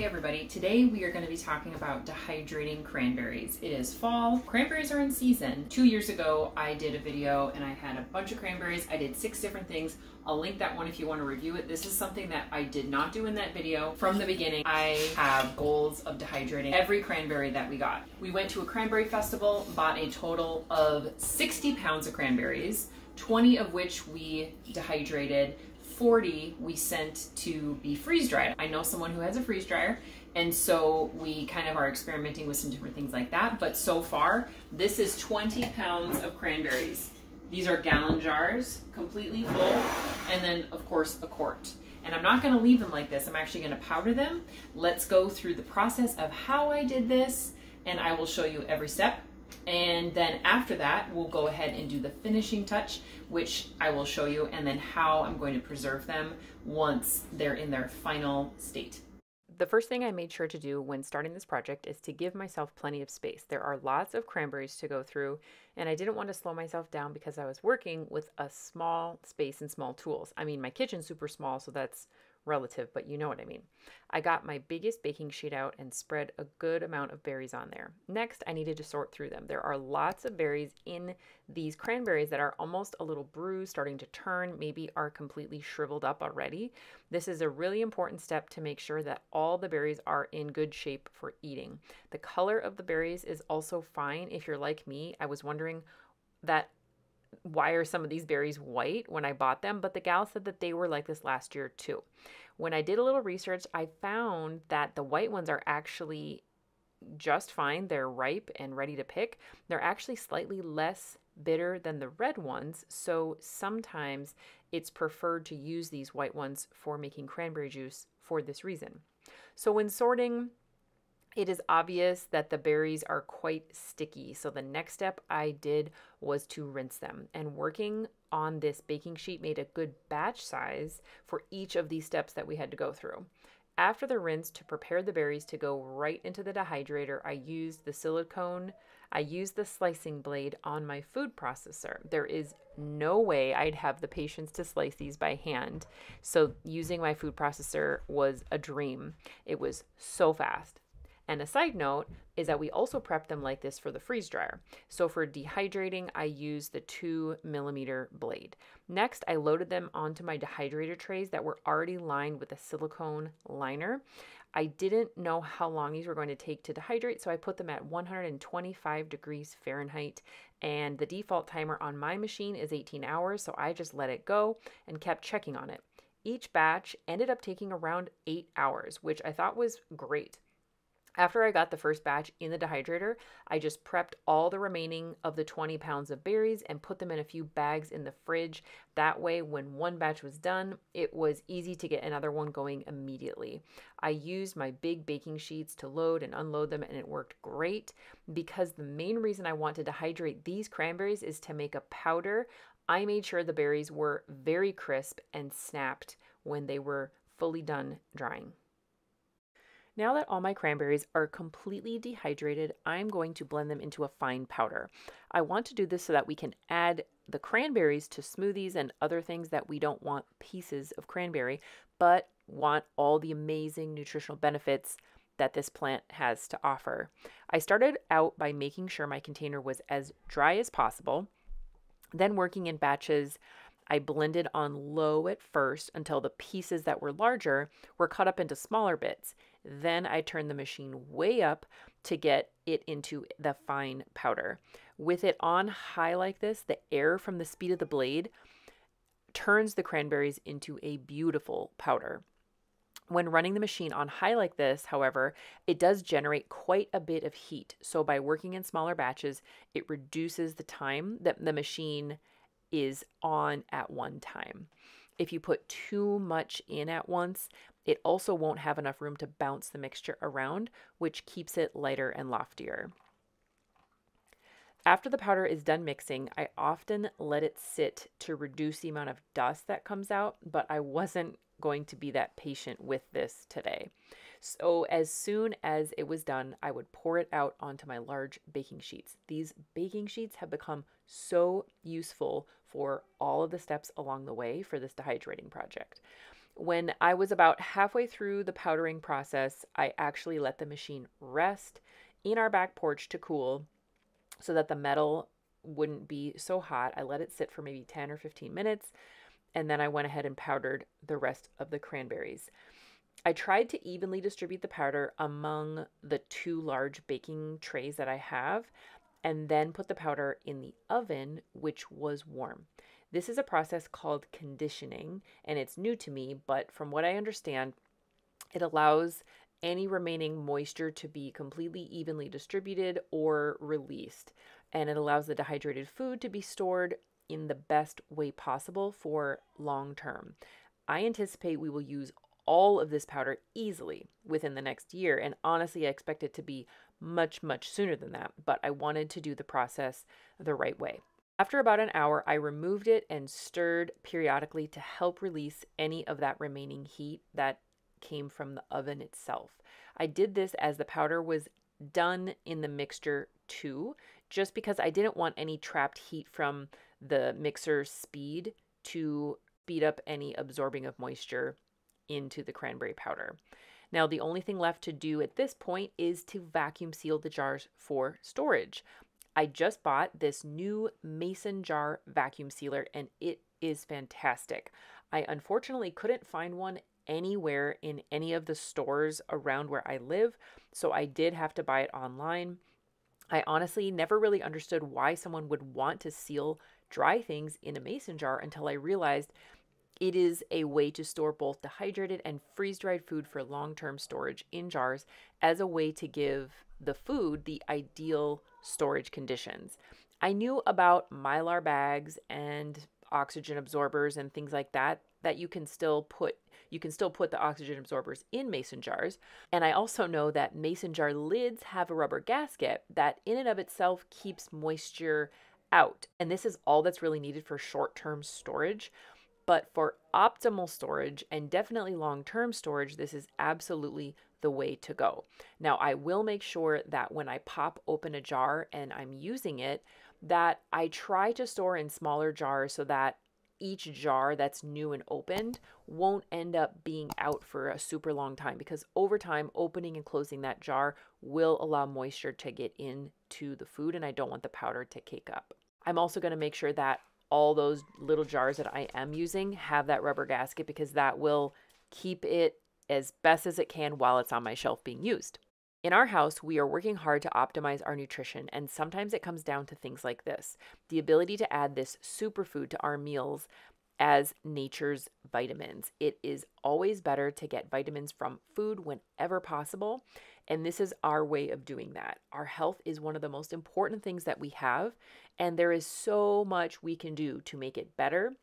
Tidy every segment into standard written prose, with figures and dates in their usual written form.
Hey everybody, today we are going to be talking about dehydrating cranberries. It is fall. Cranberries are in season. 2 years ago I did a video and I had a bunch of cranberries. I did 6 different things. I'll link that one if you want to review it. This is something that I did not do in that video. From the beginning, I have goals of dehydrating every cranberry that we got. We went to a cranberry festival, bought a total of 60 pounds of cranberries, 20 of which we dehydrated. 40 we sent to be freeze dried. I know someone who has a freeze dryer, and so we kind of are experimenting with some different things like that. But so far, this is 20 pounds of cranberries. These are gallon jars, completely full, and then of course a quart. And I'm not going to leave them like this. I'm actually going to powder them. Let's go through the process of how I did this, and I will show you every step. And then after that, we'll go ahead and do the finishing touch, which I will show you, and then how I'm going to preserve them once they're in their final state. The first thing I made sure to do when starting this project is to give myself plenty of space. There are lots of cranberries to go through, and I didn't want to slow myself down because I was working with a small space and small tools. I mean, my kitchen's super small, so that's relative, but you know what I mean. I got my biggest baking sheet out and spread a good amount of berries on there. Next, I needed to sort through them. There are lots of berries in these cranberries that are almost a little bruised, starting to turn, maybe are completely shriveled up already. This is a really important step to make sure that all the berries are in good shape for eating. The color of the berries is also fine. If you're like me, I was wondering that why are some of these berries white when I bought them, but the gal said that they were like this last year too. When I did a little research, I found that the white ones are actually just fine. They're ripe and ready to pick. They're actually slightly less bitter than the red ones, so sometimes it's preferred to use these white ones for making cranberry juice for this reason. So when sorting, it is obvious that the berries are quite sticky. So the next step I did was to rinse them. And working on this baking sheet made a good batch size for each of these steps that we had to go through. After the rinse, to prepare the berries to go right into the dehydrator, I used the silicone. I used the slicing blade on my food processor. There is no way I'd have the patience to slice these by hand. So using my food processor was a dream. It was so fast. And a side note is that we also prep them like this for the freeze dryer. So for dehydrating, I used the 2mm blade. Next, I loaded them onto my dehydrator trays that were already lined with a silicone liner. I didn't know how long these were going to take to dehydrate, so I put them at 125 degrees Fahrenheit, and the default timer on my machine is 18 hours, so I just let it go and kept checking on it. Each batch ended up taking around 8 hours, which I thought was great. After I got the first batch in the dehydrator, I just prepped all the remaining of the 20 pounds of berries and put them in a few bags in the fridge. That way, when one batch was done, it was easy to get another one going immediately. I used my big baking sheets to load and unload them, and it worked great because the main reason I want to dehydrate these cranberries is to make a powder. I made sure the berries were very crisp and snapped when they were fully done drying. Now that all my cranberries are completely dehydrated, I'm going to blend them into a fine powder. I want to do this so that we can add the cranberries to smoothies and other things that we don't want pieces of cranberry, but want all the amazing nutritional benefits that this plant has to offer. I started out by making sure my container was as dry as possible, then working in batches. I blended on low at first until the pieces that were larger were cut up into smaller bits. Then I turned the machine way up to get it into the fine powder. With it on high like this, the air from the speed of the blade turns the cranberries into a beautiful powder. When running the machine on high like this, however, it does generate quite a bit of heat. So by working in smaller batches, it reduces the time that the machine is on at one time. If you put too much in at once, it also won't have enough room to bounce the mixture around, which keeps it lighter and loftier. After the powder is done mixing, I often let it sit to reduce the amount of dust that comes out, but I wasn't going to be that patient with this today. So as soon as it was done, I would pour it out onto my large baking sheets. These baking sheets have become so useful for all of the steps along the way for this dehydrating project. When I was about halfway through the powdering process, I actually let the machine rest in our back porch to cool so that the metal wouldn't be so hot. I let it sit for maybe 10 or 15 minutes, and then I went ahead and powdered the rest of the cranberries. I tried to evenly distribute the powder among the 2 large baking trays that I have, and then put the powder in the oven, which was warm. This is a process called conditioning, and it's new to me, but from what I understand, it allows any remaining moisture to be completely evenly distributed or released, and it allows the dehydrated food to be stored in the best way possible for long term. I anticipate we will use all of this powder easily within the next year, and honestly, I expect it to be much, much sooner than that, but I wanted to do the process the right way. After about an hour, I removed it and stirred periodically to help release any of that remaining heat that came from the oven itself. I did this as the powder was done in the mixture too, just because I didn't want any trapped heat from the mixer speed to speed up any absorbing of moisture into the cranberry powder. Now, the only thing left to do at this point is to vacuum seal the jars for storage. I just bought this new mason jar vacuum sealer and it is fantastic. I unfortunately couldn't find one anywhere in any of the stores around where I live, so I did have to buy it online. I honestly never really understood why someone would want to seal dry things in a mason jar until I realized it is a way to store both dehydrated and freeze-dried food for long-term storage in jars as a way to give the food the ideal storage conditions. I knew about Mylar bags and oxygen absorbers and things like that you can still put the oxygen absorbers in mason jars. And I also know that mason jar lids have a rubber gasket that in and of itself keeps moisture out. And this is all that's really needed for short-term storage. But for optimal storage and definitely long-term storage, this is absolutely the way to go. Now, I will make sure that when I pop open a jar and I'm using it, that I try to store in smaller jars so that each jar that's new and opened won't end up being out for a super long time, because over time, opening and closing that jar will allow moisture to get into the food, and I don't want the powder to cake up. I'm also going to make sure that all those little jars that I am using have that rubber gasket, because that will keep it as best as it can while it's on my shelf being used. In our house, we are working hard to optimize our nutrition, and sometimes it comes down to things like this: the ability to add this superfood to our meals as nature's vitamins. It is always better to get vitamins from food whenever possible, and this is our way of doing that. Our health is one of the most important things that we have, and there is so much we can do to make it better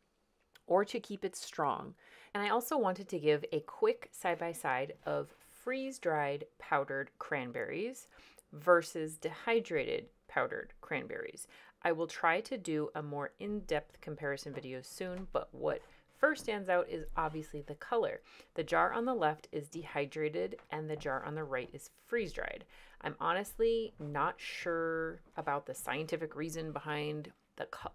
or to keep it strong. And I also wanted to give a quick side-by-side of freeze-dried powdered cranberries versus dehydrated powdered cranberries. I will try to do a more in-depth comparison video soon, but what first stands out is obviously the color. The jar on the left is dehydrated and the jar on the right is freeze-dried. I'm honestly not sure about the scientific reason behind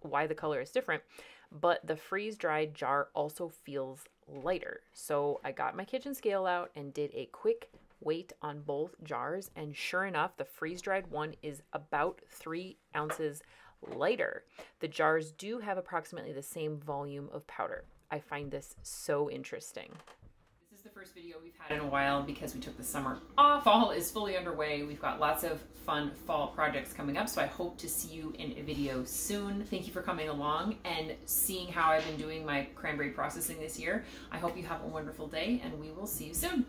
why the color is different, but the freeze-dried jar also feels lighter. So I got my kitchen scale out and did a quick weight on both jars, and sure enough, the freeze-dried one is about 3 ounces lighter. The jars do have approximately the same volume of powder. I find this so interesting. This is the first video we've had in a while because we took the summer off. Fall is fully underway. We've got lots of fun fall projects coming up, so I hope to see you in a video soon. Thank you for coming along and seeing how I've been doing my cranberry processing this year. I hope you have a wonderful day, and we will see you soon.